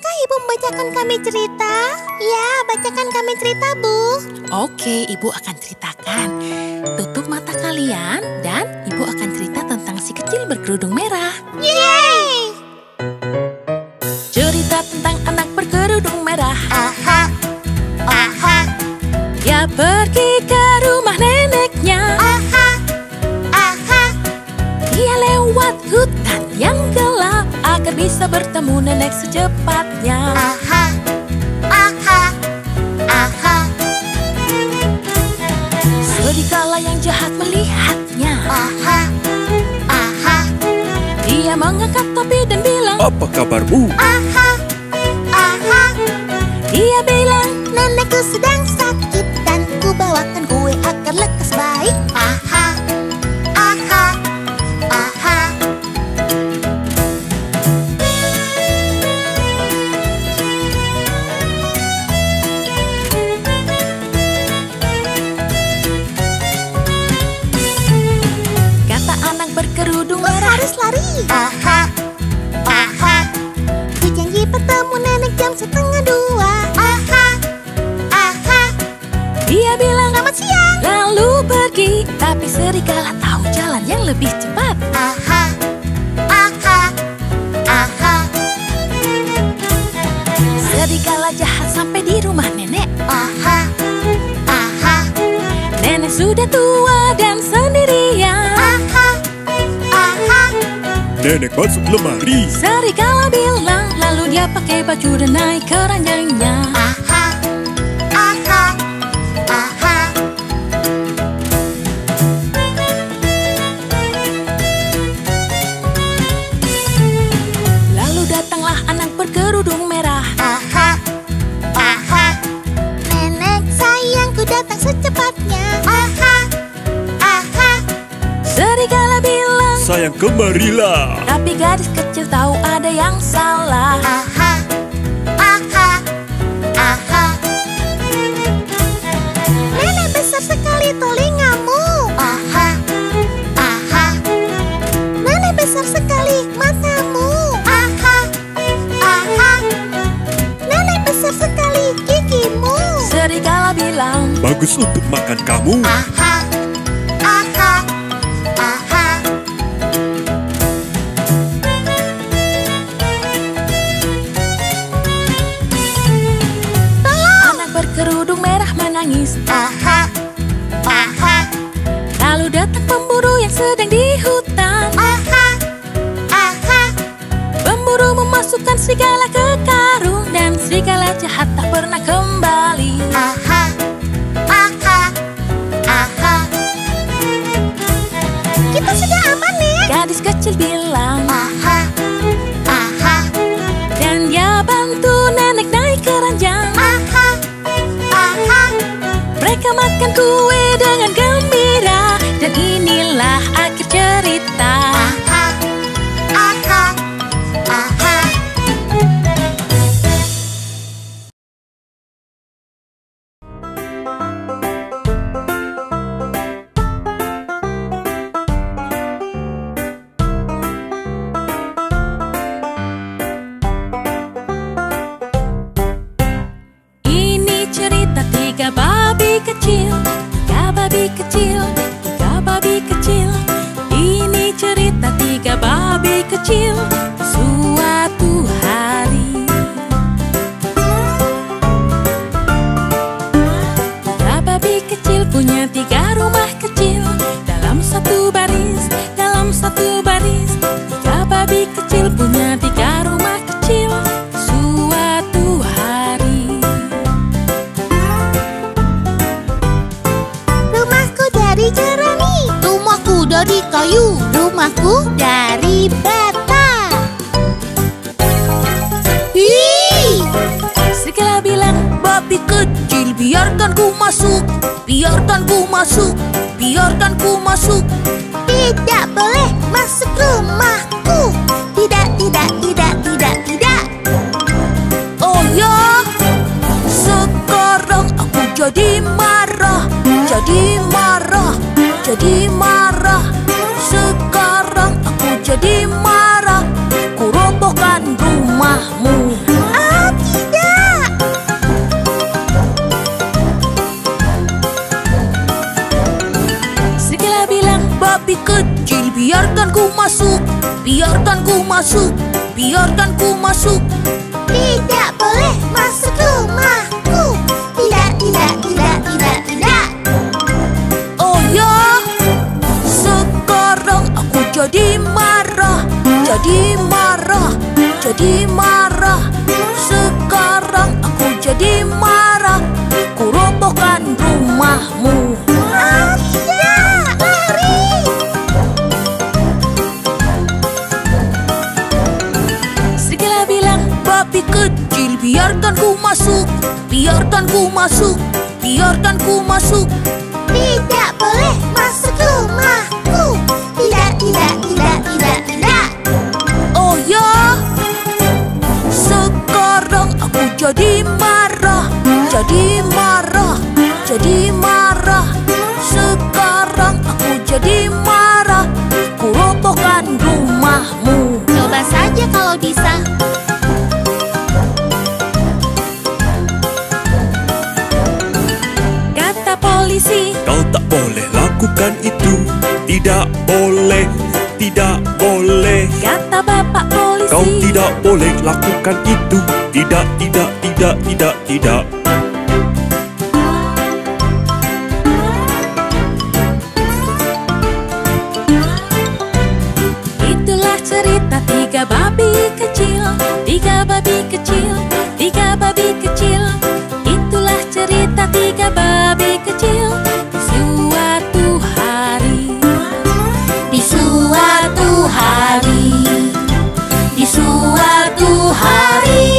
Bisakah Ibu membacakan kami cerita? Ya, bacakan kami cerita, Bu. Oke, Ibu akan ceritakan. Tutup mata kalian dan Ibu akan cerita tentang si kecil berkerudung merah. Yeay! Cerita tentang anak berkerudung merah. Aha, aha, Dia pergi ke rumah neneknya. aha, aha, Dia lewat hutan yang gelap agar bisa bertemu nenek secepatnya. aha, aha, aha, Serigala yang jahat melihatnya. aha, aha, Dia mengangkat topi dan bilang, Apa kabarmu? aha, aha. dia bilang, Nenekku sedang sakit dan ku bawakan kue agar lekas baik. Aha, aha, aha. kata anak berkerudung Ku merah. harus lari. Aha, aha. Ku janji bertemu nenek jam 1:30. Aha, aha. Dia bilang, Selamat siang. lalu pergi. Tapi serigala tahu jalan yang lebih cepat. Aha, aha, aha, Serigala jahat sampai di rumah nenek. aha, aha, Nenek sudah tua dan sendirian. aha, aha. Nenek masuk lemari. Serigala bilang, lalu dia pakai baju dan naik ke ranjangnya. Aha, aha, aha. Lalu datanglah anak berkerudung merah. Aha, aha. Nenek sayangku datang secepatnya. Aha, aha, Serigala bilang, Sayang kemarilah. tapi gadis kecil tahu ada yang salah. aha, aha, aha. Nenek besar sekali telingamu. Aha, aha. Nenek besar sekali matamu. Aha, aha. Nenek besar sekali gigimu. Serigala bilang, Bagus untuk makan kamu. Aha, aha, aha. anak berkerudung merah menangis. Aha, aha, Lalu datang pemburu yang sedang di hutan. aha, aha. Pemburu memasukkan serigala ke karung dan serigala jahat tak pernah kembali. Aha, aha, aha. Kita sudah aman, Nek. Gadis kecil bilang, Aha, aha, dan dia bantu nenek naik ke ranjang. aha, aha. Mereka makan kue dengan gembira dan inilah akhir cerita. Aha, aha, aha. Ini cerita tiga babi kecil, tiga babi kecil, tiga babi kecil. Ini cerita tiga babi kecil. Suatu hari, tiga babi kecil punya tiga rumah kecil. Dalam satu baris, dalam satu baris. Tiga babi kecil punya tiga rumah kecil. Suatu hari, Rumahku dari jerami. Rumahku dari kayu. Rumahku dari bata. Hii! serigala bilang, Babi kecil, biarkan ku masuk. Biarkan ku masuk. Biarkan ku masuk. Tidak boleh masuk rumahku. Tidak, tidak, tidak, tidak, tidak. Oh ya, sekarang aku jadi marah. Jadi marah. Jadi marah. Sekarang aku jadi marah. Ku robohkan rumahmu. Ah! biarkan ku masuk, biarkan ku masuk, biarkan ku masuk. Tidak boleh masuk rumahku. Tidak, tidak, tidak, tidak, tidak. Oh ya, sekarang aku jadi marah, jadi marah, jadi marah. Sekarang aku jadi marah, ku robohkan rumahmu. Ya, lari. Serigala bilang, babi kecil, biarkan ku masuk, biarkan ku masuk, biarkan ku masuk. Tidak boleh masuk rumahku. Tidak, tidak, tidak, tidak, tidak. Oh ya, sekarang aku jadi marah, jadi marah, jadi marah. Sekarang aku jadi marah, ku robohkan rumahmu. Coba saja kalau bisa. Kata polisi, Kau tak boleh lakukan itu. Tidak boleh, tidak boleh. kata bapak polisi. Kau tidak boleh lakukan itu. Tidak, tidak, tidak, tidak, tidak. Itulah cerita tiga babi kecil, tiga babi kecil, tiga babi kecil. Itulah cerita tiga babi kecil. Suatu hari, Di suatu hari, di suatu hari.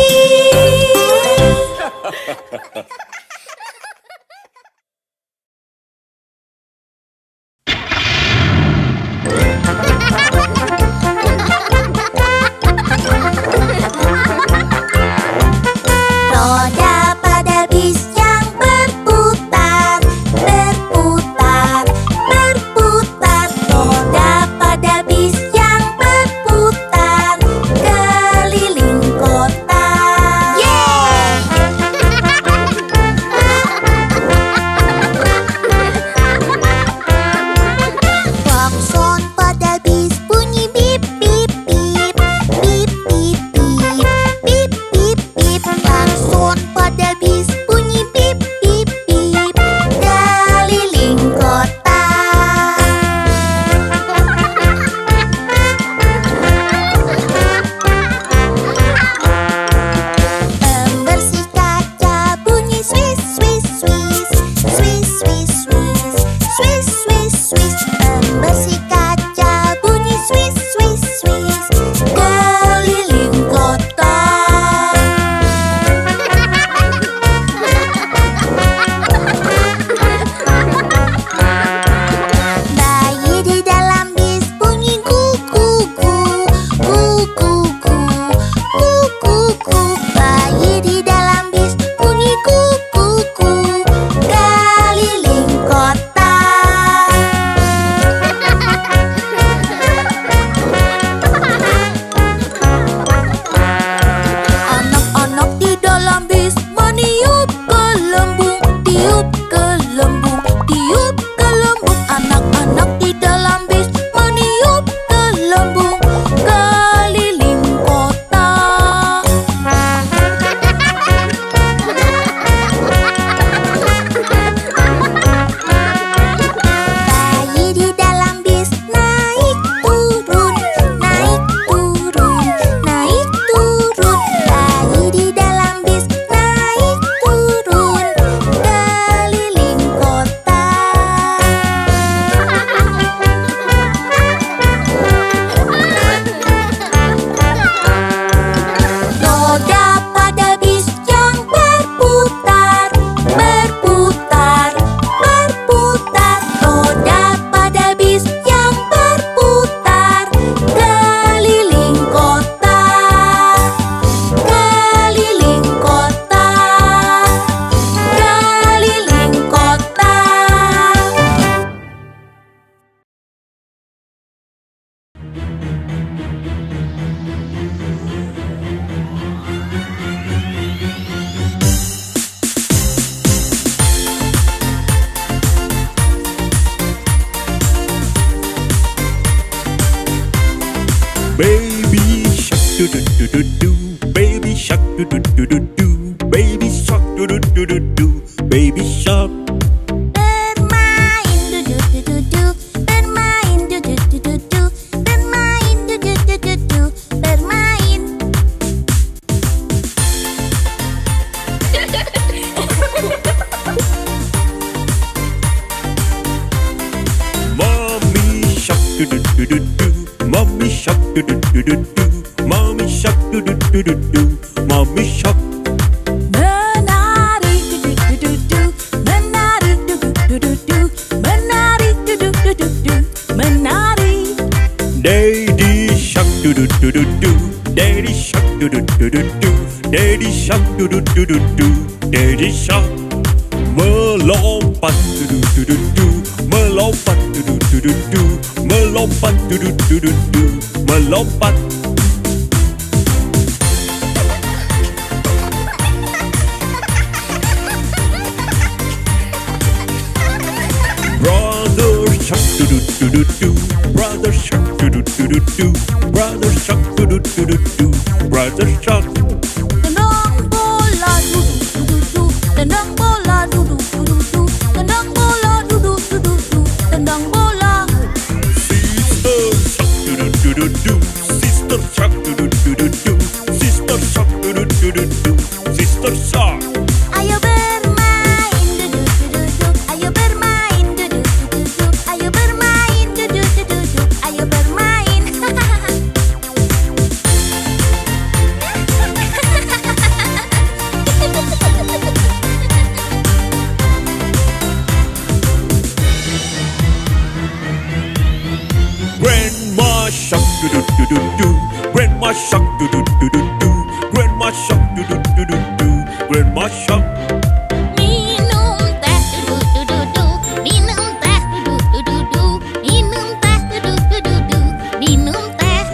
Baby shark do do do do do. Baby shark do do do do do. Baby shark do do do do do. Baby shark. Bermain du-du-du-du-du. Bermain du-du-du-du-du. Bermain du-du-du-du-du. Bermain. Mommy shark do do do do do. Mommy shark do do do do do. Mommy shark do do do do do. Mommy shark. Menari du-du-du-du-du. Menari du-du-du-du-du. Menari du-du-du-du-du. Menari. Daddy shark do do do do do. Daddy shark do do do do do. Daddy shark do do do do do. Daddy shark. Melompat do do do do do. Melompat do do do do do. Melompat do do do do do. Melompat. Brother shark do do do do do. Brother shark do do do do do. Brother shark do do do do do. Brother shark. Tendang bola du-du-du-du-du. Tendang bola du-du-du-du-du. Tendang bola du-du-du-du-du. Tendang bola. Sister shark do do do do do. Sister shark do do do do do. Sister shark do do do do do. Sister shark. Ayo bermain du-du-du-du-du. Ayo bermain du-du-du-du-du. Ayo bermain du-du-du-du-du. Ayo bermain. Grandma shark do do do do do. Grandma shark do do do do do. Grandma shark do do do do do. Grandma shark. Minum teh du-du-du-du-du. Minum teh du-du-du-du-du. Minum teh du-du-du-du-du. Minum teh.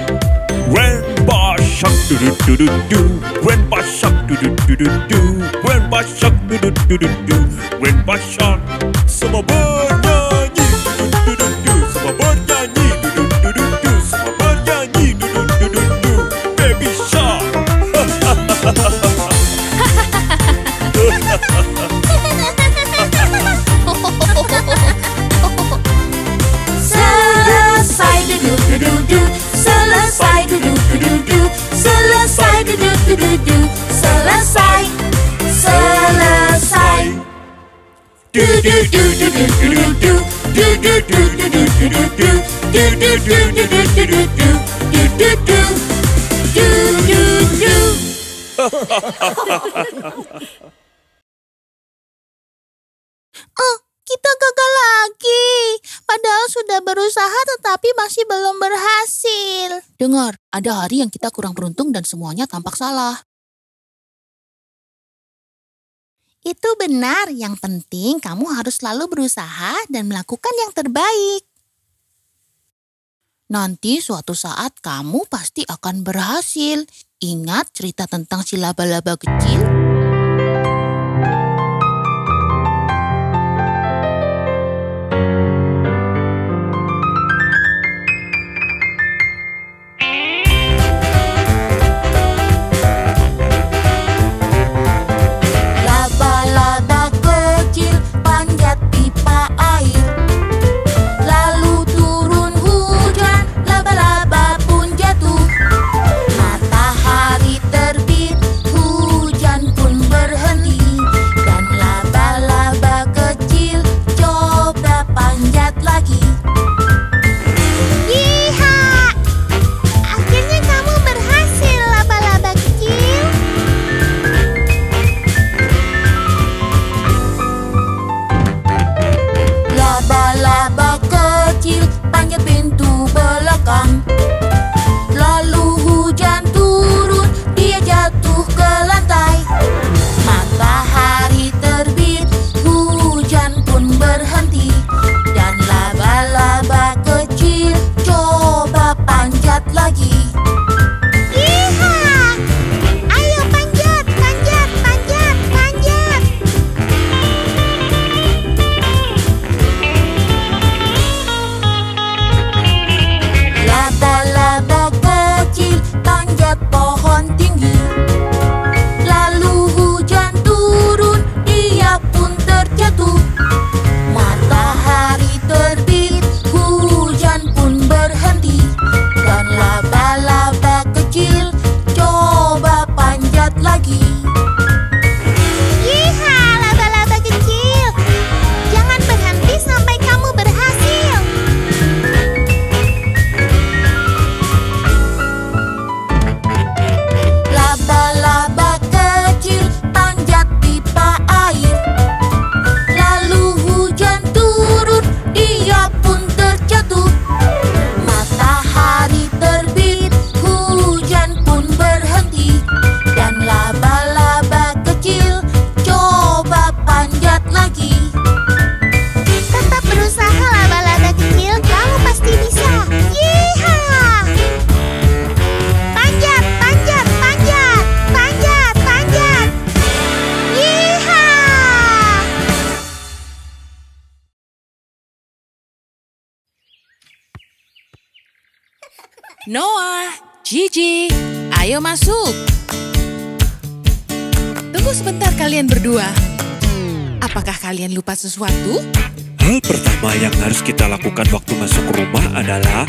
Grandpa shark do do do do do. Grandpa shark do do do do do. Grandpa shark do do do do do. Grandpa shark. Semua bernyanyi do do do do. Semua bernyanyi do do do do do. Semua bernyanyi do do do do do. Baby shark. Selesai du-du-du-du-du. Selesai du-du-du-du-du. Selesai du-du-du-du-du. Selesai. Selesai. Du-du-du-du-du-du-du. Du-du-du-du-du-du-du. Du-du-du-du-du-du-du. Du-du-du. Du-du-du. Oh, kita gagal lagi. Padahal sudah berusaha tetapi masih belum berhasil. Dengar, ada hari yang kita kurang beruntung dan semuanya tampak salah. Itu benar. Yang penting kamu harus selalu berusaha dan melakukan yang terbaik. Nanti suatu saat kamu pasti akan berhasil. Ingat cerita tentang si laba-laba kecil? Laba-laba kecil panjat pipa air. Lalu turun hujan, laba-laba pun jatuh. Matahari terbit, hujan pun berhenti. Dan laba-laba kecil coba panjat lagi. Yiha! Akhirnya kamu berhasil, laba-laba kecil. Laba-laba kecil panjat pintu belakang. Lalu hujan turun, dia jatuh ke lantai. Matahari terbit, hujan pun berhenti. Dan laba-laba kecil coba panjat lagi. Iha! Ayo panjat, panjat, panjat, panjat. Laba-laba Noah, Gigi, ayo masuk. Tunggu sebentar kalian berdua. Apakah kalian lupa sesuatu? Hal pertama yang harus kita lakukan waktu masuk rumah adalah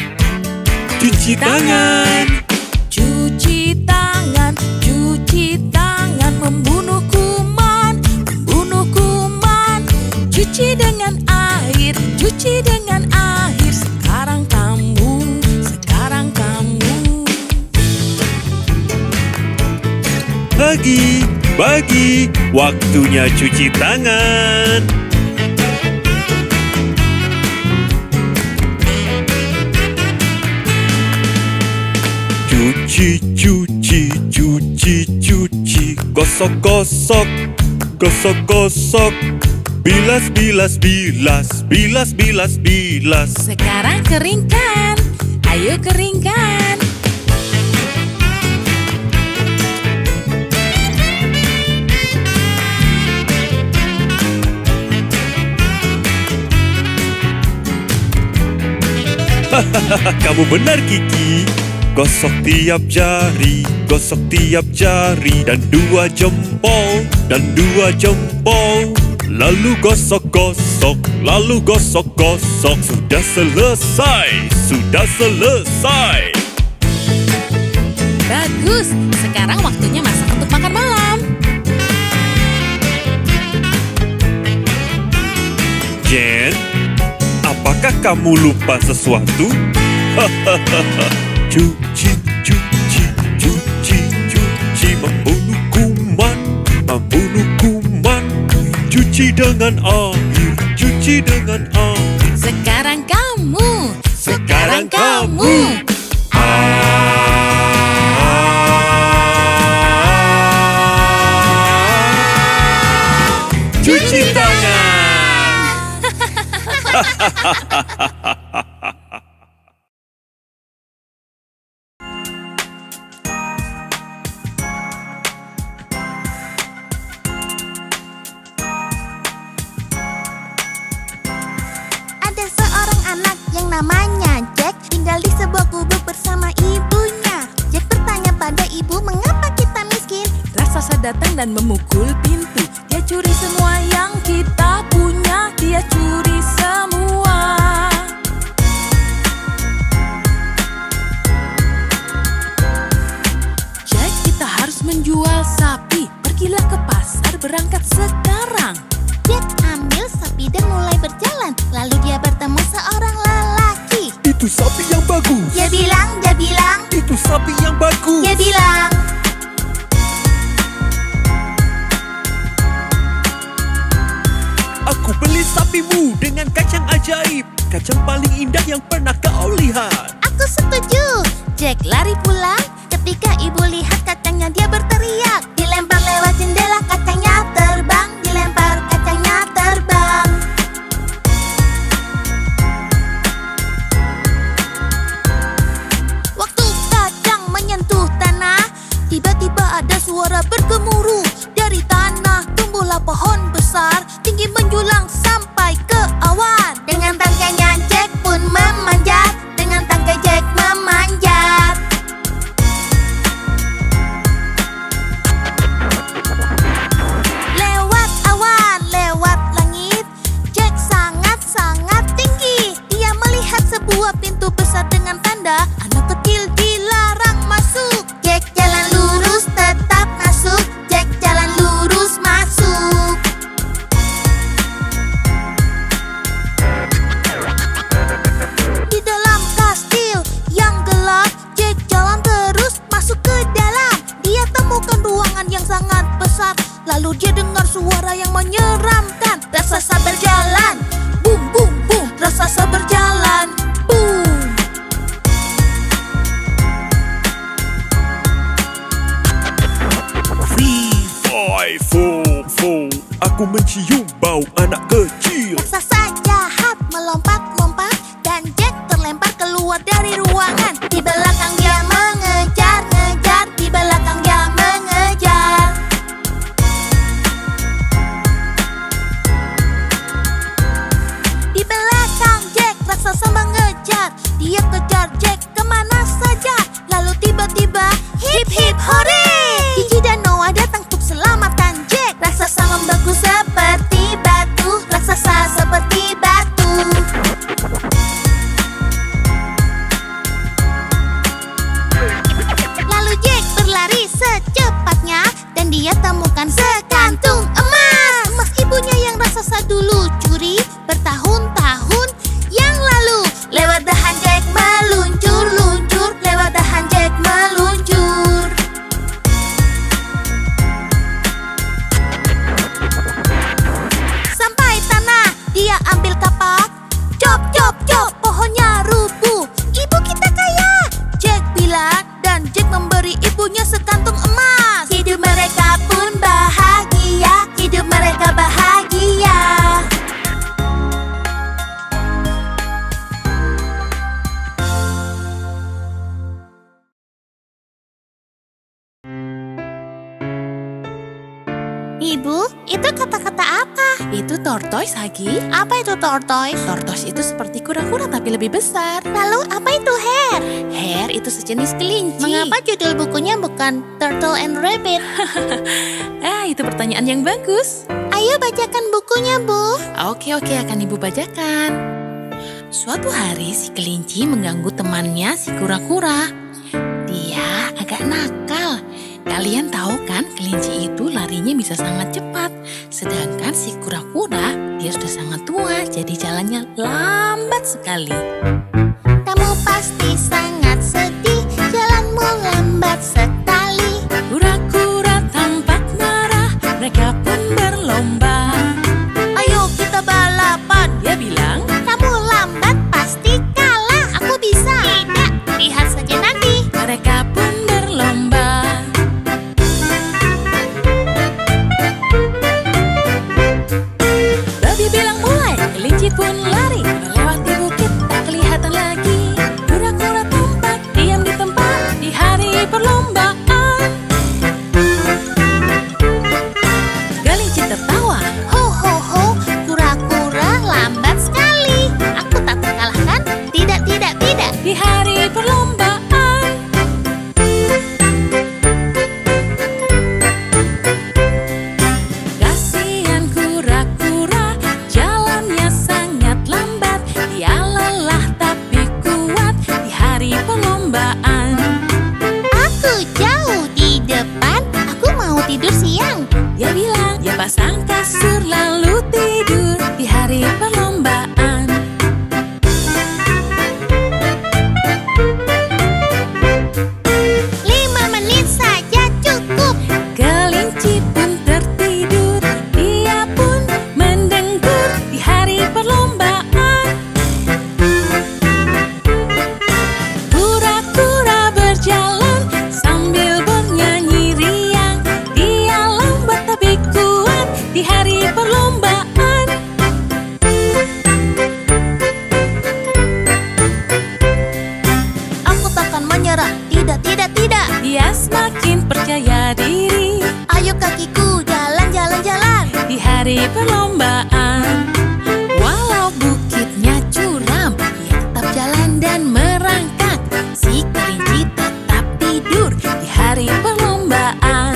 cuci tangan. Cuci tangan, membunuh kuman, Cuci dengan air, sekarang kamu. Pagi, waktunya cuci tangan. Cuci, gosok, bilas. Sekarang keringkan, ayo keringkan. Kamu benar, Kiki. Gosok tiap jari, dan dua jempol. Lalu gosok. Sudah selesai. Bagus, sekarang waktunya masak untuk makan malam. Jen, apakah kamu lupa sesuatu? Cuci, membunuh kuman. Cuci dengan air. Sekarang kamu. Cuci tangan. Ada seorang anak yang namanya Jack, tinggal di sebuah gubuk bersama ibunya. Jack bertanya pada ibu, mengapa kita miskin? Raksasa datang dan memukul pintu. Dia curi semua yang kita punya. Dia curi semua. Jack, kita harus menjual sapi. Pergilah ke pasar, berangkat sekarang. Jack ambil sapi dan mulai berjalan. Lalu dia bertemu seorang lelaki. Itu sapi yang bagus. Dia bilang, Itu sapi yang bagus. dia bilang. Aku beli sapimu dengan kacang ajaib. Kacang paling indah yang pernah kau lihat. Aku setuju. Jack lari pulang. Ketika ibu lihat kacangnya, dia berteriak. Dilempar lewat jendela, kacangnya terbang. Dilempar, kacangnya terbang. Waktu kacang menyentuh tanah, tiba-tiba ada suara bergemuruh. Dari tanah tumbuhlah pohon besar, tinggi menjulang sampai ke awan. Dengan tangkainya Jack pun memanjat. Dengan tangkai Jack memanjat. Lewat awan, lewat langit, Jack sangat-sangat tinggi. Dia melihat sebuah pintu besar dengan tanda anak kecil dilarang masuk. Jack jalan lurus, tetap masuk. Jack jalan lurus, masuk. Di dalam kastil yang gelap, Jack jalan terus masuk ke dalam. Dia temukan ruangan yang sangat besar. Lalu dia dengar suara yang menyeramkan. Raksasa berjalan, boom boom boom. Raksasa berjalan, boom. Foo. Aku mencium bau anak kecil. Raksasa jahat melompat-lompat dan Jack terlempar keluar dari ruangan. Di belakang dia mengejar-ngejar. Di belakang dia mengejar. Di belakang Jack, raksasa mengejar. Dia kejar Jack kemana saja. temukan sekantung emas. Emas ibunya yang raksasa dulu curi bertahun-tahun yang lalu. Lewat dahan Jack meluncur-luncur, lewat dahan Jack meluncur. Sampai tanah dia ambil kapak, cop cop cop pohonnya rubuh. Ibu kita kaya, Jack bilang, dan Jack memberi ibunya sekantung emas. Hidup mereka pun bahagia, hidup mereka bahagia. Ibu, itu kata-kata apa? Itu tortoise, Hagi. Apa itu tortoise? Tortoise itu seperti kura-kura tapi lebih besar. Lalu apa itu hare? Hare itu sejenis kelinci. Mengapa judul bukunya bukan Turtle and Rabbit? Itu pertanyaan yang bagus. Ayo bacakan bukunya, Bu. Oke, akan Ibu bacakan. Suatu hari si kelinci mengganggu temannya si kura-kura. Dia agak nakal. Kalian tahu kan kelinci itu larinya bisa sangat cepat. Sedangkan si kura-kura dia sudah sangat tua jadi jalannya lambat sekali. Kamu pasti sangat sedih, jalanmu lambat sekali. Kura-kura tampak marah, mereka pun berlomba. Ayo kita balapan, Dia bilang, kamu lambat pasti kalah. Aku bisa. Tidak, lihat saja nanti. mereka pun berlomba. Babi bilang mulai, kelinci pun lari. Melewati bukit tak kelihatan lagi. Kura-kura tampak diam di tempat di hari perlombaan. Kelinci tertawa. Ho ho ho, kura-kura lambat sekali. Aku tak terkalahkan. Tidak, tidak, tidak. Di hari perlombaan. Kasihan kura-kura, jalannya sangat lambat. Dia lelah tapi kuat di hari perlombaan. Aku jauh di depan. Aku mau tidur siang. Dia bilang, dia pasang kasur lalu tidur di hari perlombaan. 5 menit saja cukup. Kelinci pun tertidur, dia pun mendengkur di hari perlombaan. Kura-kura berjalan sambil bernyanyi riang. Dia lambat tapi kuat di hari perlombaan. Aku takkan menyerah. Tidak, tidak, tidak. Dia semakin percaya diri Ayo kakiku, jalan, jalan, jalan. di hari perlombaan. Walau bukitnya curam, dia tetap jalan dan merangkak. Si kelinci tetap tidur di hari perlombaan.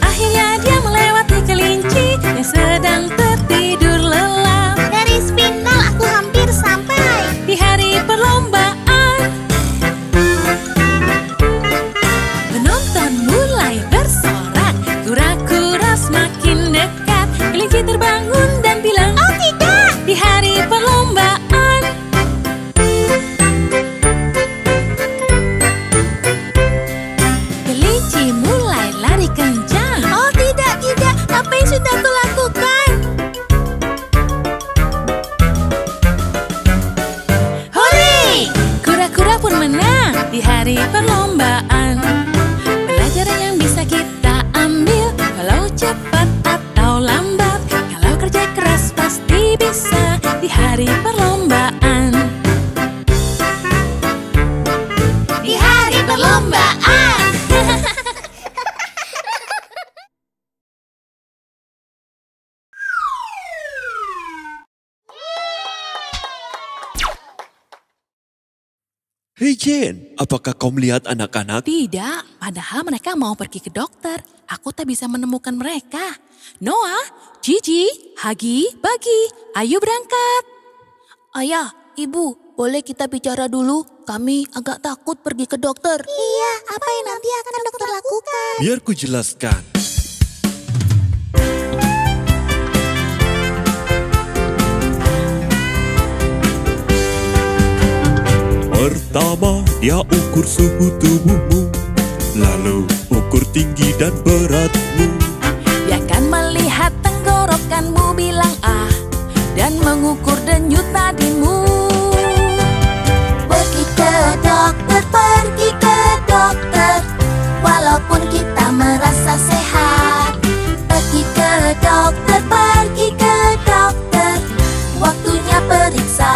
Akhirnya dia melewati kelinci yang sedang tertidur lelap Garis final aku hampir sampai. di hari perlombaan. Penonton mulai bersorak, kura-kura semakin dekat. Kelinci terbangun dan bilang, Oh tidak. di hari perlombaan. Kelinci mulai lari kencang. Oh tidak, tidak. Apa yang sudah aku lakukan? Hore! Kura-kura pun menang di hari perlombaan. Pelajaran yang bisa kita ambil, walau cepat atau lambat, kalau kerja keras pasti bisa di hari perlombaan. Di hari perlombaan. Hei Jane, apakah kau melihat anak-anak? Tidak, padahal mereka mau pergi ke dokter. Aku tak bisa menemukan mereka. Noah, Gigi, Hagi, Bagi, ayo berangkat. Ayah, Ibu, boleh kita bicara dulu? Kami agak takut pergi ke dokter. Iya, apa yang nanti akan dokter lakukan? Biar ku jelaskan. Pertama, dia ukur suhu tubuhmu, lalu ukur tinggi dan beratmu. Dia akan melihat tenggorokanmu bilang ah, dan mengukur denyut nadimu. Pergi ke dokter, walaupun kita merasa sehat. Pergi ke dokter, waktunya periksa.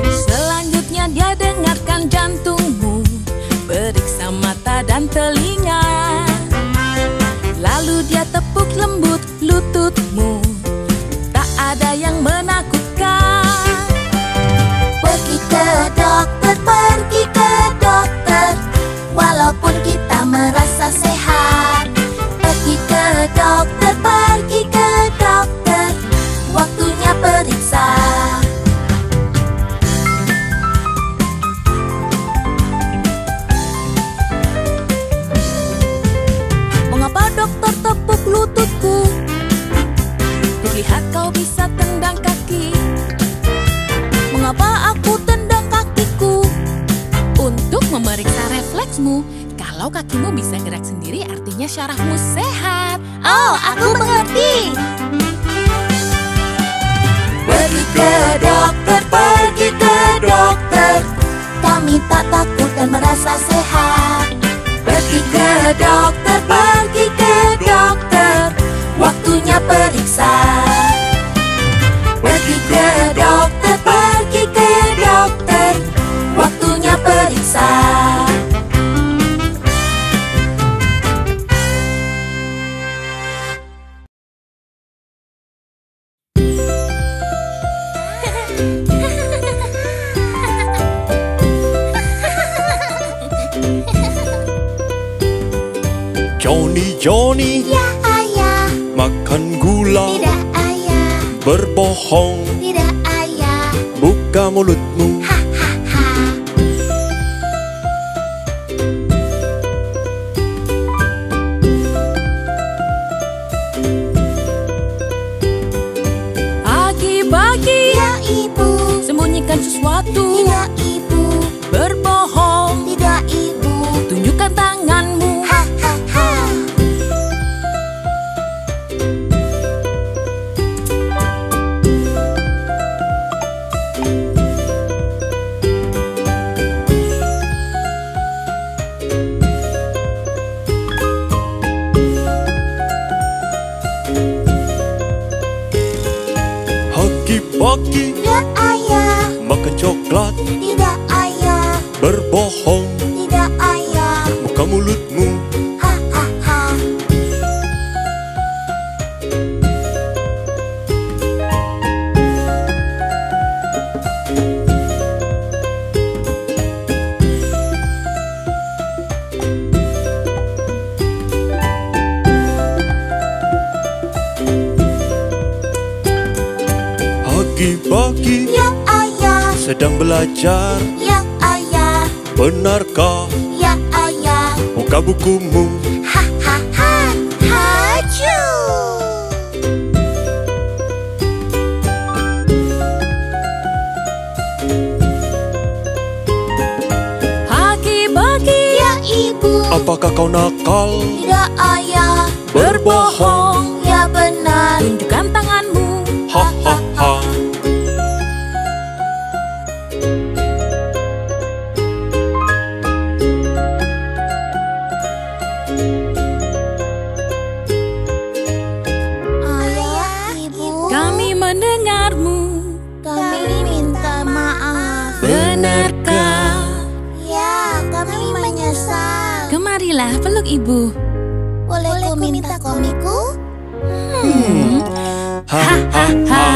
Selanjutnya dia dengarkan jantungmu, periksa mata dan telinga. Lalu dia tepuk lembut lututmu, tak ada yang menakutkan. Pergi ke dokter, walaupun kita merasa sehat. Pergi ke dokter, waktunya periksa. Mengapa dokter tepuk lututku? Kulihat kau bisa tendang kaki. Mengapa aku tendang kakiku? Untuk memeriksa refleksmu. Kalau kakimu bisa gerak sendiri artinya syarafmu sehat. Oh, aku mengerti. Pergi ke dokter, kami tak takut dan merasa sehat. Pergi ke dokter, waktunya periksa. Pergi ke dokter, waktunya periksa. Johnny, Ya ayah, makan gula, tidak ayah, berbohong, tidak ayah. buka mulutmu. Pagi-pagi Ya ibu, sembunyikan sesuatu, tidak ibu, berbohong, tidak ibu. tunjukkan tanganmu. Pagi-pagi Ya ayah, makan coklat, tidak ayah, berbohong, tidak ayah. buka mulutmu. Pagi-pagi Ya ayah, sedang belajar, ya ayah, benarkah? ya ayah. Buka bukumu. Haju. Pagi-pagi Ya ibu, Apakah kau nakal? tidak ayah, Berbohong. ya benar. tunjukkan tanganmu. Hahaha. Ayah, ibu, Kami mendengarmu. kami minta maaf. Benarkah? Ya, kami menyesal. Kemarilah peluk ibu. Boleh ku minta komikku? Hahaha.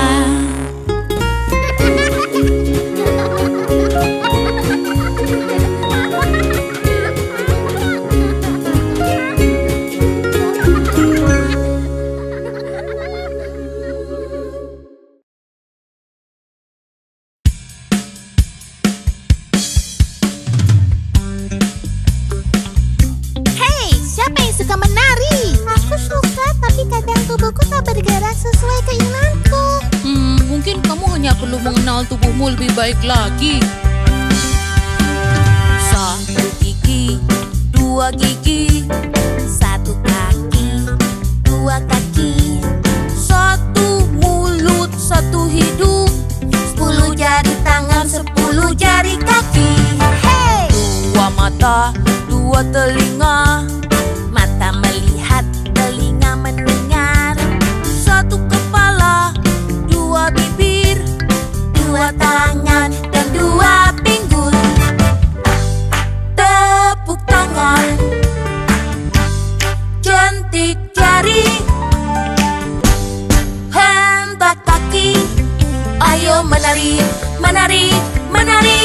tidak sesuai keinginanku. Mungkin kamu hanya perlu mengenal tubuhmu lebih baik lagi. Satu gigi, dua gigi, satu kaki, dua kaki, satu mulut, satu hidung, 10 jari tangan, 10 jari kaki. Hey! Dua mata, dua telinga, mata melihat, telinga mendengar. Satu kepala, dua bibir, dua tangan, dan dua pinggul. Tepuk tangan, jentik jari, hentak kaki. Ayo menari, menari, menari.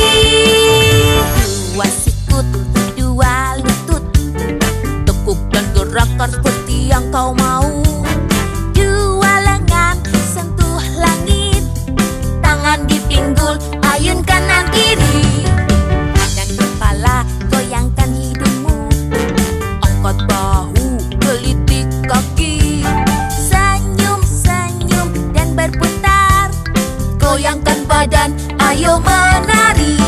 Dua sikut, dua lutut, tekuk dan gerakan seperti yang kau mau. Dua lengan, sentuh langit, tangan di pinggul, ayun kanan kiri. Dan kepala, goyangkan hidungmu, angkat bahu, gelitik kaki. Senyum, senyum, dan berputar, goyangkan badan, ayo menari.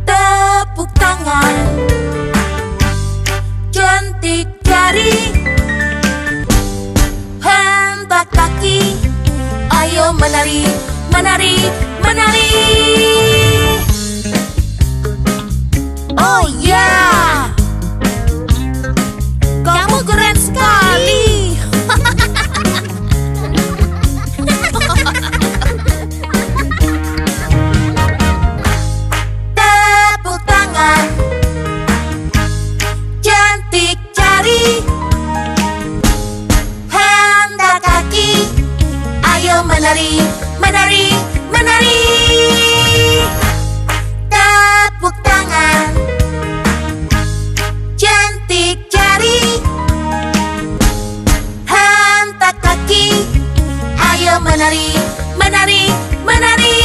Tepuk tangan, jentik jari, hentak kaki. Ayo menari, menari, menari. Oh ya, kamu keren sekali. Tepuk tangan, jentik jari, hentak kaki. Ayo menari, menari, menari. Tepuk tangan, jentik jari, hentak kaki. Ayo menari, menari, menari.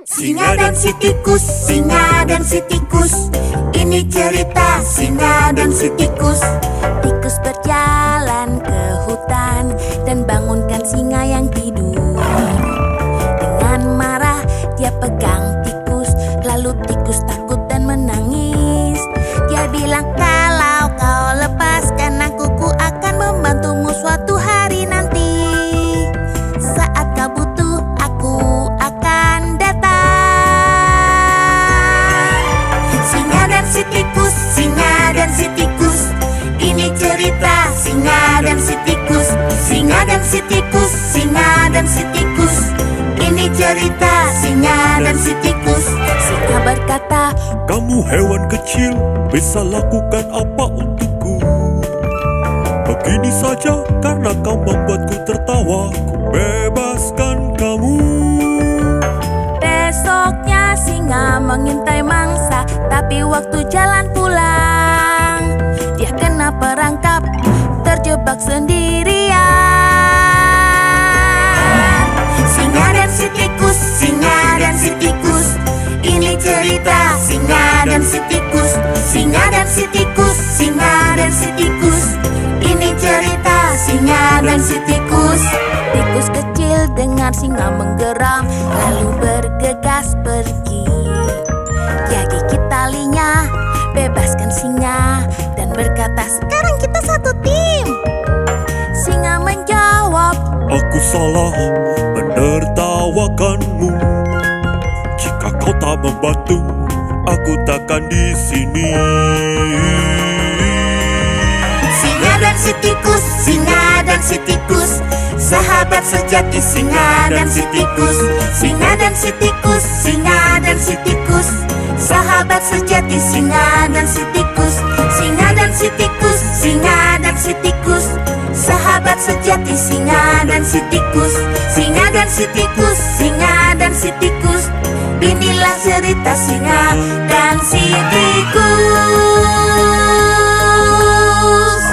Singa dan si tikus, singa dan si tikus. Ini cerita singa dan si tikus. Tikus berjalan ke hutan dan bangunkan singa yang tidur. Dengan marah dia pegang tikus, lalu tikus takut dan menangis. Dia bilang, kalau kau lepaskan aku, ku akan membantumu suatu hari nanti. Saat kau butuh, aku akan datang. Singa dan si tikus, singa dan si tikus. Ini cerita singa dan si tikus. Singa dan si tikus, singa dan si tikus. Ini cerita singa dan si tikus. Singa berkata, Kamu hewan kecil, bisa lakukan apa untukku? Begini saja, karena kau membuatku tertawa, ku bebaskan kamu. besoknya singa mengintai mangsa, tapi waktu jalan pulang dia kena perangkap, terjebak sendirian. Singa dan si tikus, singa dan si tikus. Ini cerita singa dan si tikus. Singa dan si tikus, singa dan si tikus. Ini cerita singa dan si tikus. Tikus kecil dengar singa menggeram, lalu bergegas pergi. Dia gigit talinya, bebaskan singa, dan berkata, sekarang kita satu tim. Singa menjawab, Aku salah menertawakanmu. Jika kau tak membantu, aku takkan di sini. Singa dan si tikus, singa dan si tikus. Sahabat sejati singa dan si tikus. Singa dan si tikus, singa dan si tikus. Sahabat sejati singa dan si tikus. Singa dan si tikus, singa dan si tikus. Sahabat sejati singa dan si tikus. Singa dan si tikus, singa dan si tikus. Inilah cerita singa dan si tikus.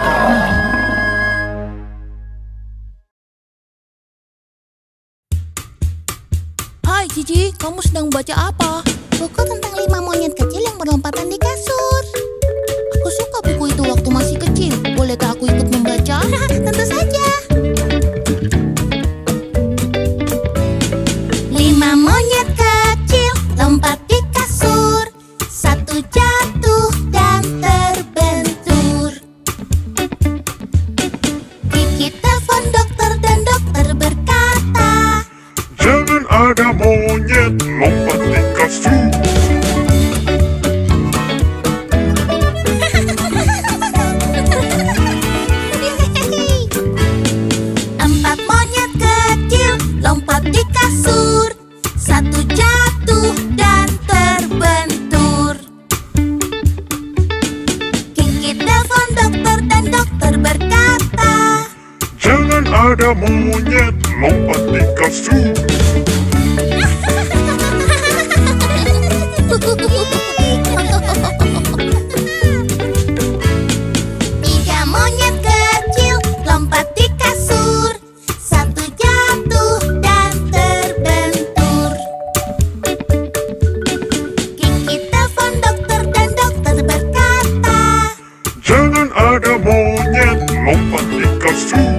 kamu sedang baca apa? Buku tentang 5 monyet kecil yang berlompatan di kasur. Aku suka buku itu waktu masih kecil. Bolehkah aku ikut membaca? Tentu saja. 5 monyet kecil lompat di kasur. Satu jatuh dan terbentur. Kiki telepon dokter dan dokter berkata, Jangan ada monyet lompat di kasur. Empat monyet kecil lompat di kasur. Satu jatuh dan terbentur. Kiki telepon dokter dan dokter berkata, Jangan ada monyet lompat di kasur. Tiga monyet kecil lompat di kasur. Satu jatuh dan terbentur. Kiki telepon dokter dan dokter berkata, Jangan ada monyet lompat di kasur.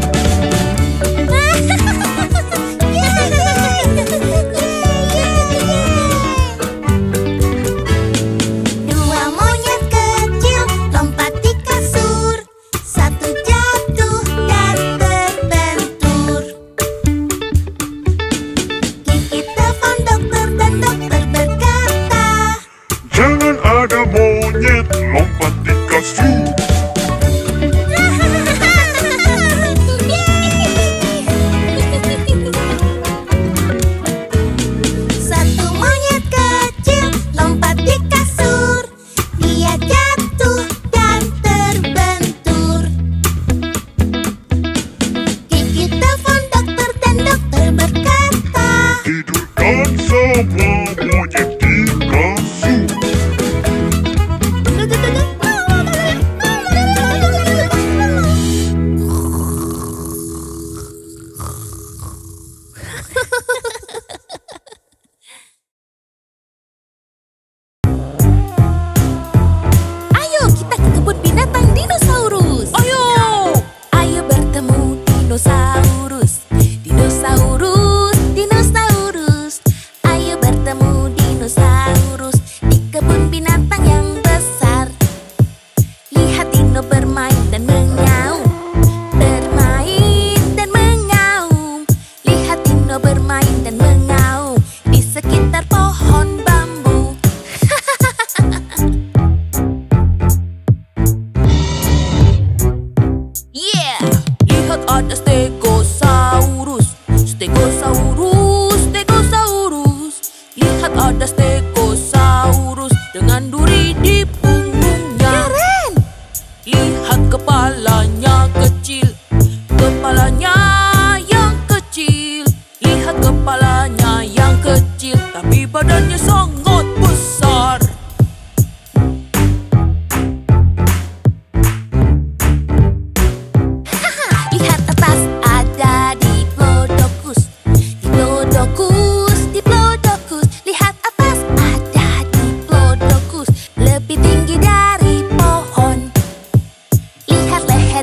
Dua monyet kecil lompat di kasur. Satu jatuh dan terbentur. Kiki telepon dokter dan dokter berkata, Jangan ada monyet lompat di kasur. Satu monyet kecil lompat di kasur. Dia jatuh dan terbentur. Kiki telepon dokter dan dokter berkata, Tidurkan semua monyet di kasur. Ayo kita ke kebun binatang dinosaurus. Ayo. Ayo bertemu dinosaurus. Dinosaurus, dinosaurus. Ayo bertemu dinosaurus di kebun binatang yang besar. Lihat dino bermain dan mengaum. Bermain dan mengaum. Lihat dino bermain dan mengaum di sekitar pohon bambu. Yeah! Lihat ada stegosaurus. Stegosaurus, stegosaurus. Lihat ada stegosaurus dengan duri di punggungnya. Keren! Lihat kepalanya kecil. Kepalanya yang kecil. Lihat kepalanya yang kecil, tapi badannya sangat besar. Lihat atas ada Diplodocus. Diplodocus, Diplodocus. Lihat atas ada Diplodocus. Lebih tinggi dari pohon. Lihat leher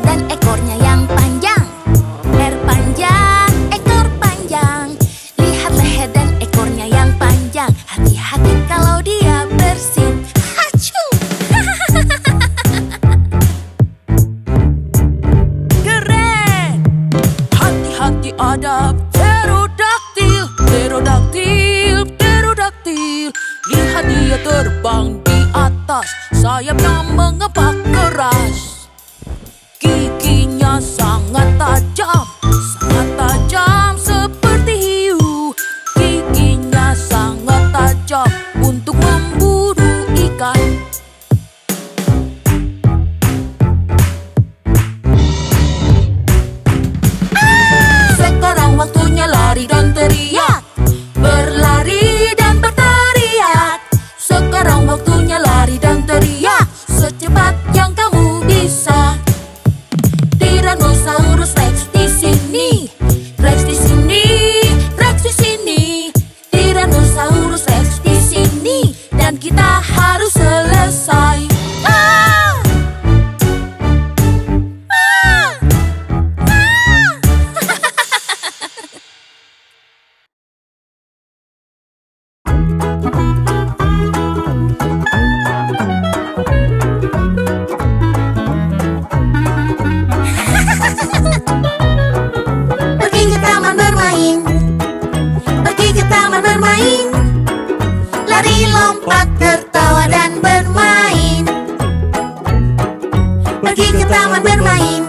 ke taman bermain,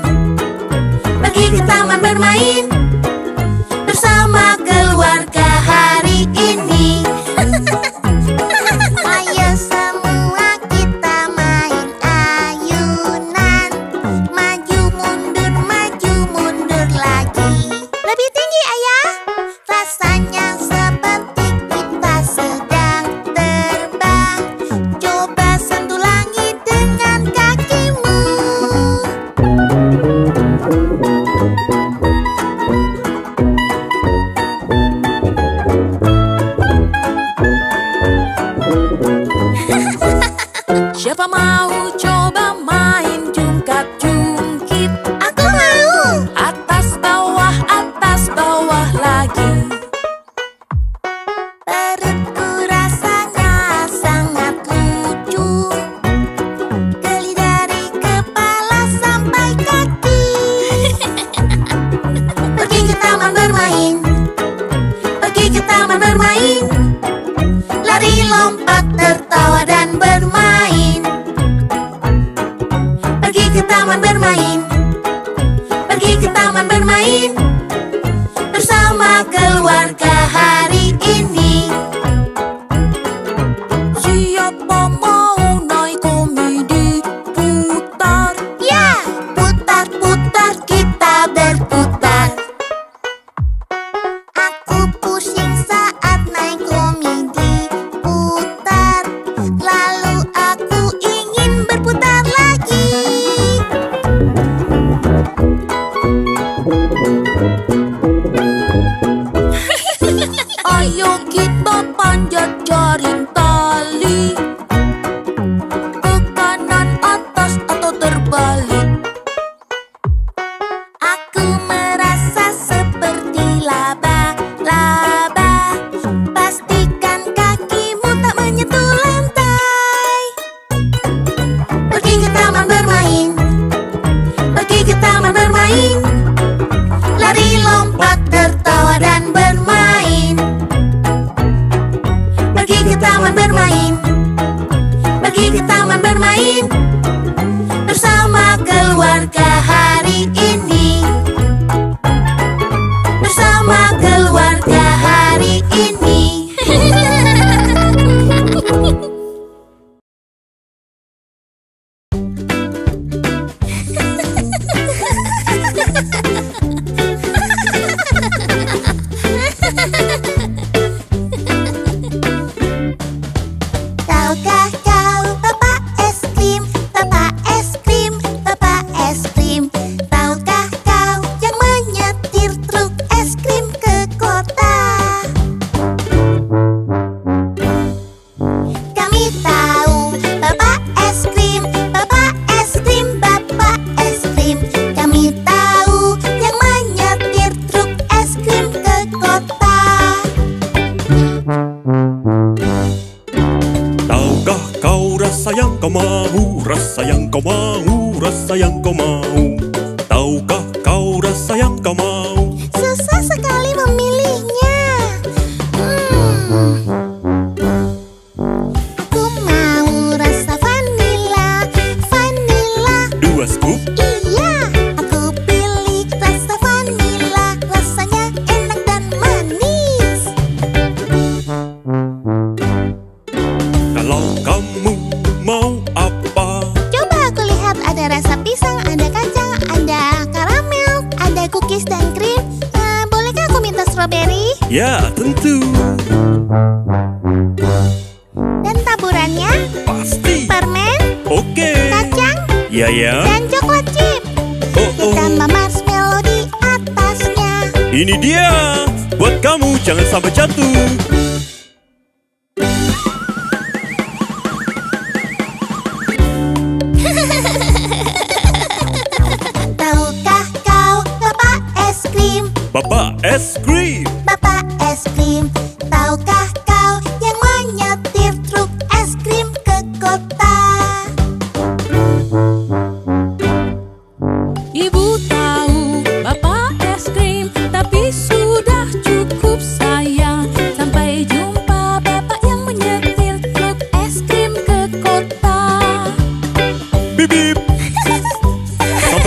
pergi ke taman bermain bersama keluarga hari ini. Ayo semua kita main ayunan, maju mundur lagi. Lebih tinggi ayah. Rasanya seperti kita sedang terbang. Coba sentuh langit dengan kakimu. Siapa mau coba main jungkat-jungkit? Aku mau. Atas bawah lagi. Perutku rasanya sangat lucu. Geli dari kepala sampai kaki. Pergi ke taman bermain, pergi ke taman bermain, lari lompat tertawa dan bermain. Pergi ke taman bermain, pergi ke taman bermain bersama keluarga hari ini. Siapa mau naik komedi putar? Ya, Putar-putar kita berputar. aku pusing saat naik komedi putar. Lalu aku ingin berputar lagi. Ayo kita panjat jaring tali, ke kanan atas atau terbalik. Aku merasa seperti laba-laba. Pastikan kakimu tak menyentuh lantai. Pergi ke taman bermain, pergi ke taman bermain, lari lompat tertawa dan bermain. Pergi ke taman bermain, pergi ke taman bermain bersama keluarga hari ini. Bersama keluarga hari ini. Tahukah kau Bapak es krim, Bapak es krim, Bapak es krim. Tahukah kau yang menyetir truk es krim ke kota? Kami tahu Bapak es krim, Bapak es krim, Bapak es krim. Kami tahu yang menyetir truk es krim ke kota. Tahukah kau rasa yang kau mau, rasa yang kau mau, rasa yang kau mau? Tahukah kau rasa yang kau mau? Susah sekali memilihnya. Aku mau rasa vanila, vanila. 2 scoop, Iya, aku pilih rasa vanila. Rasanya enak dan manis. kalau kamu mau apa? Coba aku lihat ada rasa pisang, ada kacang, ada karamel, ada cookies dan krim. Bolehkah aku minta strawberry? Ya, tentu. Dan taburannya Pasti. permen, Oke. kacang, Ya, ya. dan coklat chip. Oh. Ditambah marshmallow di atasnya. Ini dia. Buat kamu, jangan sampai jatuh. Tahukah kau Bapak es krim, Bapak es krim. Bapak es krim. Tahukah kau yang menyetir truk es krim ke kota? Ibu tahu Bapak es krim, tapi sudah cukup sayang. Sampai jumpa Bapak yang menyetir truk es krim ke kota. Bip bip.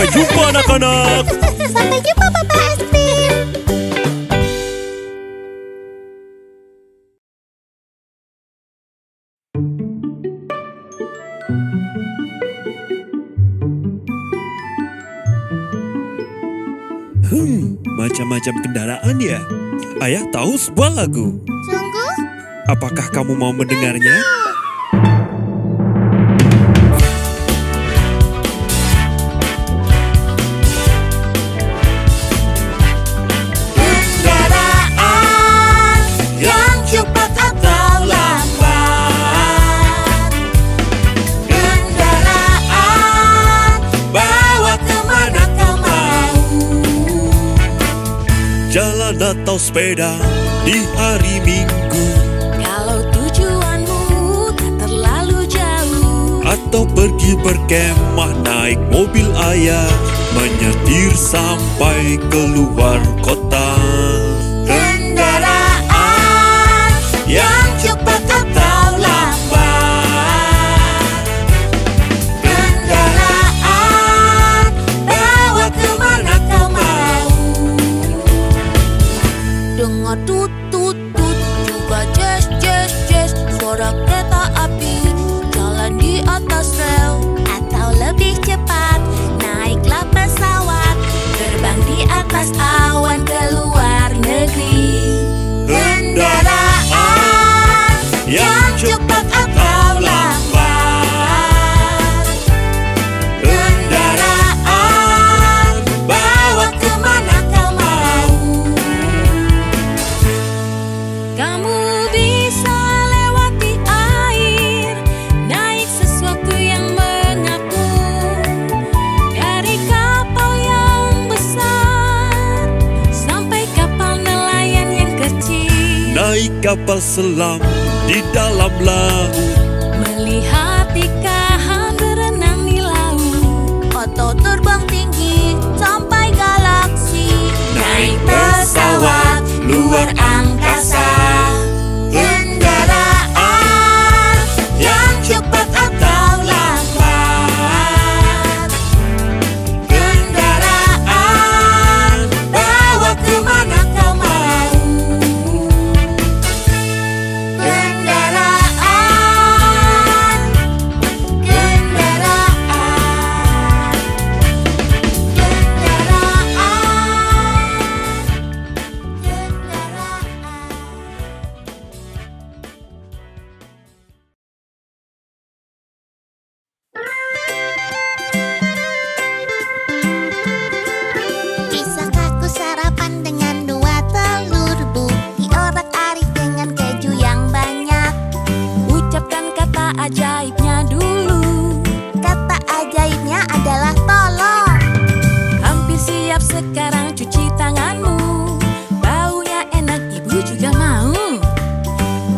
Sampai jumpa anak-anak. Sampai jumpa Papa Espin. Macam-macam kendaraan ya. Ayah tahu sebuah lagu. Sungguh? Apakah kamu mau mendengarnya? Kendaraan yang cepat atau lambat, kendaraan bawa kemana kau mau. Jalan atau sepeda di hari Minggu, Kalau tujuanmu tak terlalu jauh, atau pergi berkemah naik mobil ayah, menyetir sampai keluar kota. Kendaraan yang cepat atau lambat, kendaraan bawa kemana kau mau. Dengar tut tut tut, juga jes jes jes, suara kereta api jalan di atas rel. atau lebih cepat, naiklah pesawat, terbang di atas awan ke luar negeri. Kendaraan yang cepat atau lambat, kendaraan bawa kemana kau mau. Kamu bisa lewati air, naik sesuatu yang mengapung, dari kapal yang besar sampai kapal nelayan yang kecil. Naik kapal selam di dalam laut, Melihat ikan berenang di laut, Atau terbang tinggi sampai galaksi. Naik pesawat luar angkasa, kendaraan yang cepat atau lambat, kendaraan bawa kemana kau mau. Kendaraan, kendaraan, Bisakah ku sarapan dengan 2 telur bu, diorak-arik dengan keju yang banyak? ucapkan kata ajaibnya dulu. Kata ajaibnya adalah tolong. Hampir siap sekarang, cuci tanganmu. Baunya enak, ibu juga mau.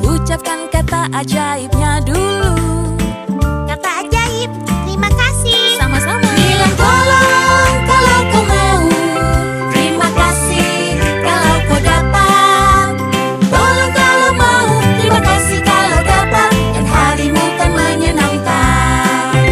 Ucapkan kata ajaibnya dulu. Kata ajaib, terima kasih. Sama-sama. bilang tolong kalau kau mau, terima kasih kalau kau dapat. Tolong kalau mau, terima kasih kalau dapat, dan harimu kan menyenangkan.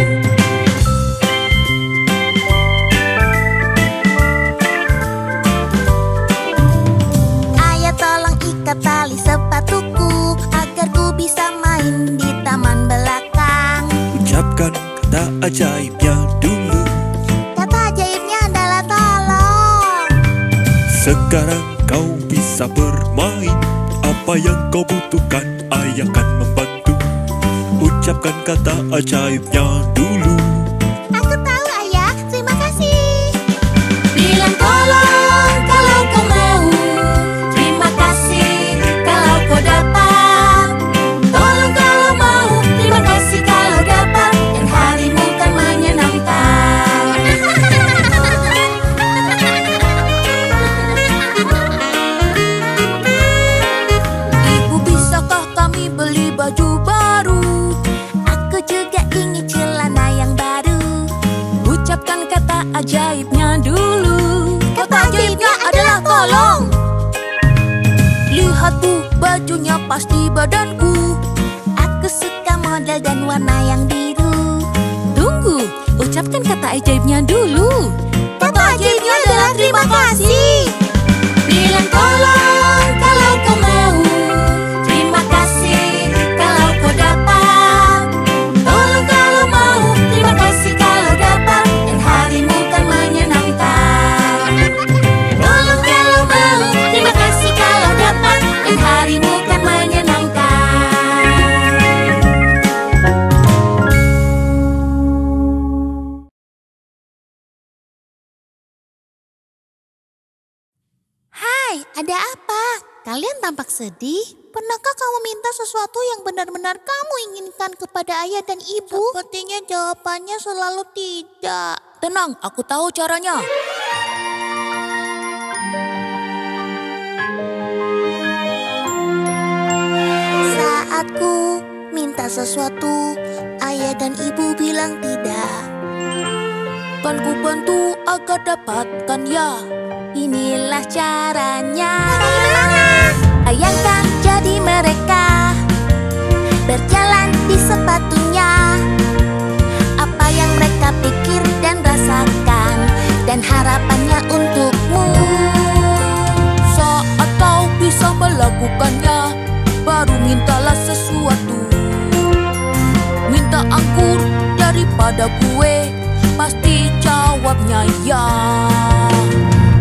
Ayah tolong ikat tali sepatuku agar ku bisa main di taman belakang. ucapkan kata ajaibnya dulu. Kata ajaibnya adalah tolong. Sekarang kau bisa bermain, apa yang kau butuhkan ayah akan membantu. Ucapkan kata ajaibnya dulu. Aku tahu ayah, terima kasih. Bilang tolong kalau kau mau, terima kasih kalau kau dapat. Tolong kalau mau, terima kasih kalau dapat, dan harimu kan menyenangkan. Ibu, bisakah kami beli baju baru? Aku juga ingin celana yang baru. Ucapkan kata ajaibnya dulu. Kata ajaibnya adalah tolong. Lihat bu, bajunya pas di badanku. Aku suka model dan warna yang biru. Tunggu, ucapkan kata ajaibnya dulu. Hai, ada apa? Kalian tampak sedih. Pernahkah kamu minta sesuatu yang benar-benar kamu inginkan kepada ayah dan ibu? Sepertinya jawabannya selalu tidak. Tenang, aku tahu caranya. Saat ku minta sesuatu, ayah dan ibu bilang tidak. Kan ku bantu agar dapatkan ya. Inilah caranya. Bayangkan jadi mereka berjalan di sepatunya. Apa yang mereka pikir dan rasakan, dan harapannya untukmu. Saat kau bisa melakukannya, baru mintalah sesuatu. Minta anggur daripada kue, pasti jawabnya ya.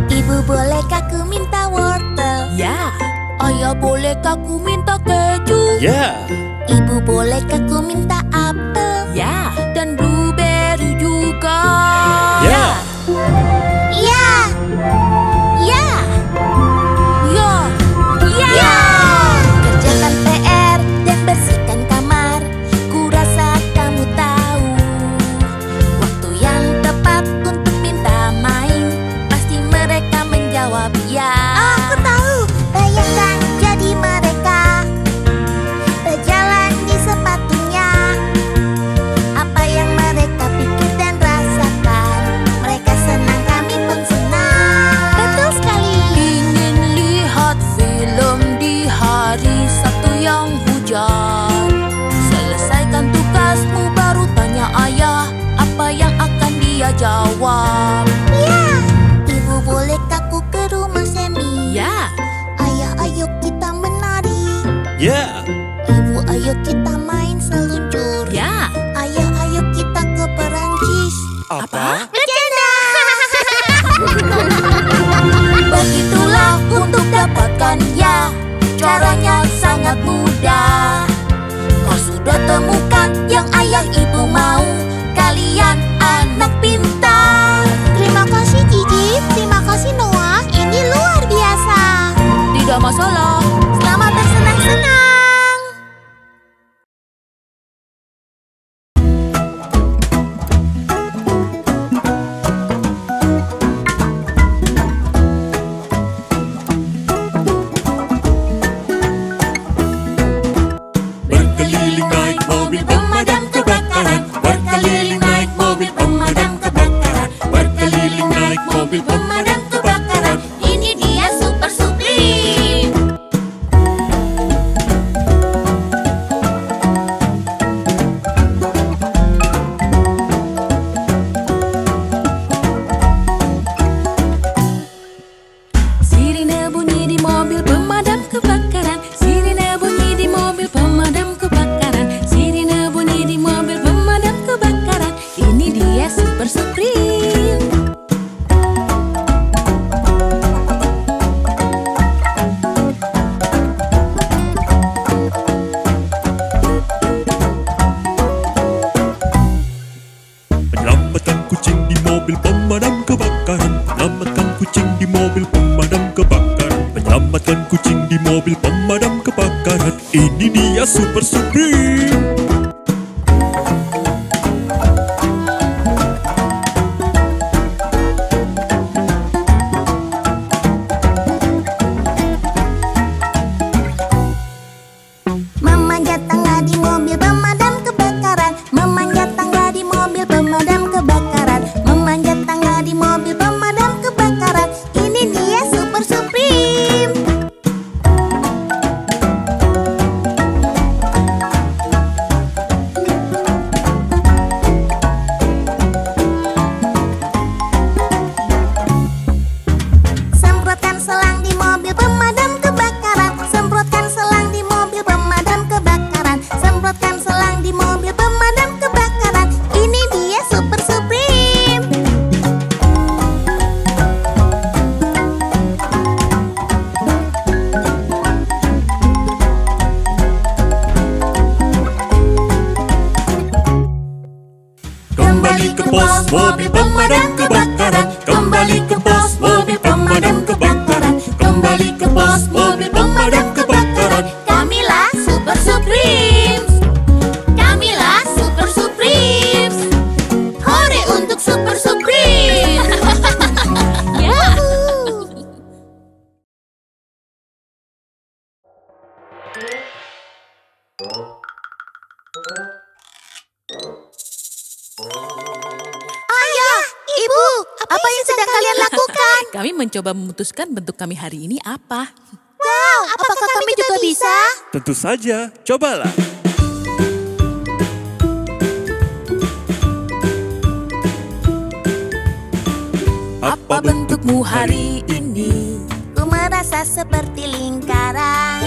Ibu, bolehkah ku minta wortel? Ya. Ayah, bolehkah ku minta keju? Ya. Ibu, bolehkah ku minta apel? Ya. Dan blueberry juga. Ya. Ya. Ya. Ya. Ya. Kerjakan PR dan bersihkan kamar. Ku rasa kamu tahu waktu yang tepat untuk minta main. Pasti mereka menjawab ya. Aku tahu. Bayangkan jadi mereka berjalan di sepatunya. Apa yang mereka pikir dan rasakan, mereka senang, kami pun senang. Betul sekali. Ingin lihat film di hari Sabtu yang hujan. Selesaikan tugasmu baru tanya ayah, apa yang akan dia jawab. Ya. Ibu, bolehkah ku ke rumah Semi? Ya. Ayah, ayo kita menari. Ya. Ibu, ayo kita main seluncur. Ya. Ayah, ayo kita ke Perancis. Apa? Bercanda. Begitulah untuk dapatkan ya. Caranya sangat mudah. Kau sudah temukan yang ayah ibu mau. Kalian anak pintar. Terima kasih Gigi, terima kasih Noah. Ini luar biasa. Tidak masalah. Selamat bersenang-senang. Berkeliling naik mobil pemadam kebakaran. Berkeliling naik mobil pemadam kebakaran. Berkeliling naik mobil pemadam kebakaran. Ini dia Super Supreme. Sirine bunyi di mobil pemadam kebakaran. Sirine bunyi di mobil pemadam kebakaran. Sirine bunyi di mobil pemadam kebakaran. Ini dia Super Supreme. Menyelamatkan kucing di mobil pemadam kebakaran. Menyelamatkan kucing di mobil pemadam kebakaran. Menyelamatkan kucing di mobil pemadam kebakaran. Ini dia Super Supreme. Memanjat tangga di mobil pemadam kebakaran. Memanjat tangga di mobil pemadam kebakaran. Memanjat tangga di mobil pemadam kebakaran. Ini dia Super Supreme. Apa yang sedang kalian lakukan? Kami mencoba memutuskan bentuk kami hari ini apa. Wow, apakah kami juga bisa? Tentu saja, cobalah. Apa bentukmu hari ini? Ku merasa seperti lingkaran.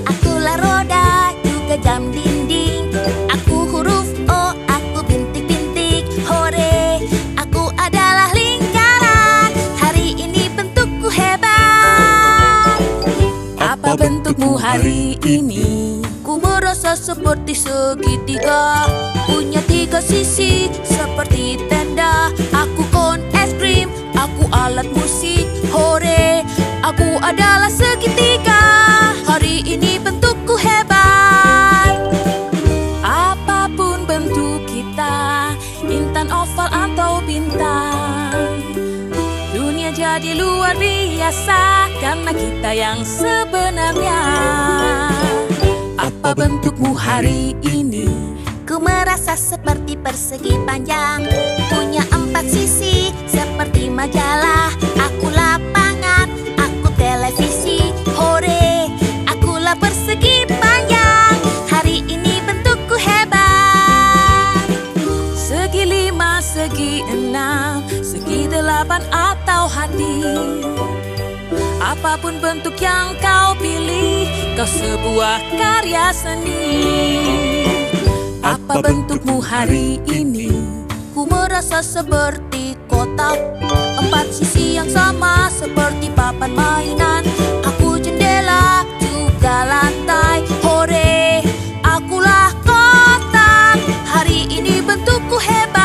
Akulah roda, juga jam dinding. Aku huruf O, aku bintik-bintik. Hore, aku adalah lingkaran. Hari ini bentukku hebat. Apa bentukmu hari ini? Ku merasa seperti segitiga, punya 3 sisi seperti tenda. Aku kon es krim, aku alat musik. Hore, aku adalah segitiga. Hari ini bentukku hebat. Apapun bentuk kita, intan, oval atau bintang, dunia jadi luar biasa karena kita yang sebenarnya. Apa bentukmu hari ini? Ku merasa seperti persegi panjang, punya 4 sisi seperti majalah. Aku lapangan, aku televisi. Hore, akulah persegi panjang. Hari ini bentukku hebat. Segi 5, segi 6, segi 8 atau hati. Apapun bentuk yang kau pilih, kau sebuah karya seni. Apa bentukmu hari ini? Ku merasa seperti kotak, 4 sisi yang sama seperti papan mainan. Aku jendela, juga lantai. Hore, akulah kotak. Hari ini bentukku hebat.